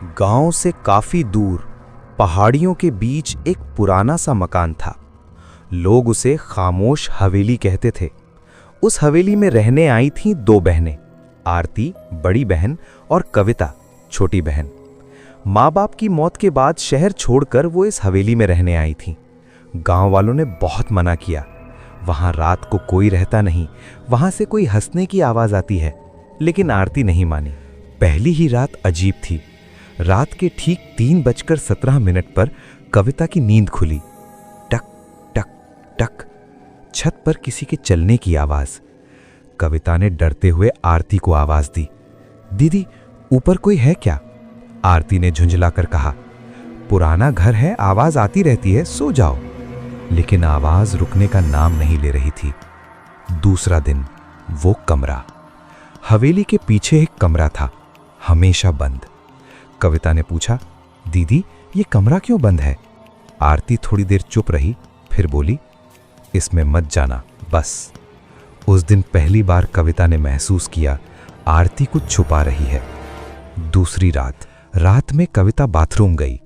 गांव से काफी दूर पहाड़ियों के बीच एक पुराना सा मकान था। लोग उसे खामोश हवेली कहते थे। उस हवेली में रहने आई थीं दो बहनें, आरती बड़ी बहन और कविता छोटी बहन। माँ बाप की मौत के बाद शहर छोड़कर वो इस हवेली में रहने आई थीं। गांव वालों ने बहुत मना किया, वहां रात को कोई रहता नहीं, वहां से कोई हंसने की आवाज आती है, लेकिन आरती नहीं मानी। पहली ही रात अजीब थी। रात के ठीक 3:17 पर कविता की नींद खुली। टक टक टक, छत पर किसी के चलने की आवाज। कविता ने डरते हुए आरती को आवाज दी, दीदी ऊपर कोई है क्या? आरती ने झुंझलाकर कहा, पुराना घर है, आवाज आती रहती है, सो जाओ। लेकिन आवाज रुकने का नाम नहीं ले रही थी। दूसरा दिन वो कमरा। हवेली के पीछे एक कमरा था, हमेशा बंद। कविता ने पूछा, दीदी ये कमरा क्यों बंद है? आरती थोड़ी देर चुप रही, फिर बोली, इसमें मत जाना बस। उस दिन पहली बार कविता ने महसूस किया आरती कुछ छुपा रही है। दूसरी रात में कविता बाथरूम गई।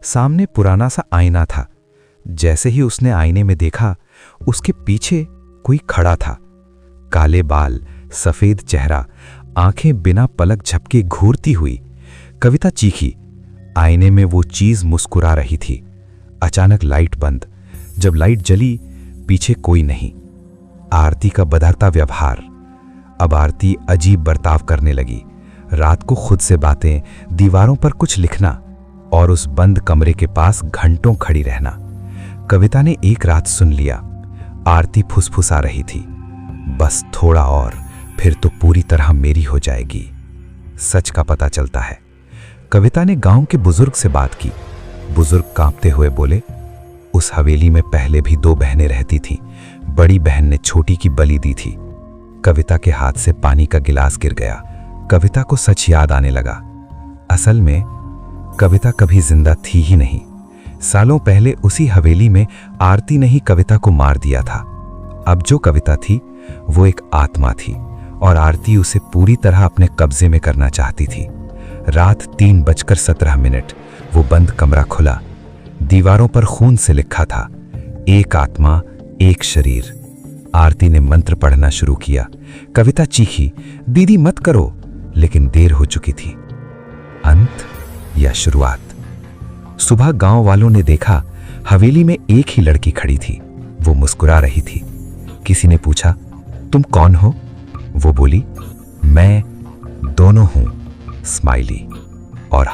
सामने पुराना सा आईना था। जैसे ही उसने आईने में देखा, उसके पीछे कोई खड़ा था। काले बाल, सफेद चेहरा, आंखें बिना पलक झपके घूरती हुई। कविता चीखी। आईने में वो चीज मुस्कुरा रही थी। अचानक लाइट बंद। जब लाइट जली, पीछे कोई नहीं। आरती का बदहता व्यवहार। अब आरती अजीब बर्ताव करने लगी। रात को खुद से बातें, दीवारों पर कुछ लिखना और उस बंद कमरे के पास घंटों खड़ी रहना। कविता ने एक रात सुन लिया। आरती फुसफुसा रही थी, बस थोड़ा और, फिर तो पूरी तरह मेरी हो जाएगी। सच का पता चलता है। कविता ने गांव के बुजुर्ग से बात की। बुजुर्ग कांपते हुए बोले, उस हवेली में पहले भी दो बहनें रहती थीं। बड़ी बहन ने छोटी की बलि दी थी। कविता के हाथ से पानी का गिलास गिर गया। कविता को सच याद आने लगा। असल में कविता कभी जिंदा थी ही नहीं। सालों पहले उसी हवेली में आरती ने ही कविता को मार दिया था। अब जो कविता थी वो एक आत्मा थी और आरती उसे पूरी तरह अपने कब्जे में करना चाहती थी। रात 3:17 वो बंद कमरा खुला। दीवारों पर खून से लिखा था, एक आत्मा एक शरीर। आरती ने मंत्र पढ़ना शुरू किया। कविता चीखी, दीदी मत करो, लेकिन देर हो चुकी थी। अंत या शुरुआत? सुबह गांव वालों ने देखा, हवेली में एक ही लड़की खड़ी थी। वो मुस्कुरा रही थी। किसी ने पूछा, तुम कौन हो? वो बोली, मैं दोनों हूं, स्माइली। और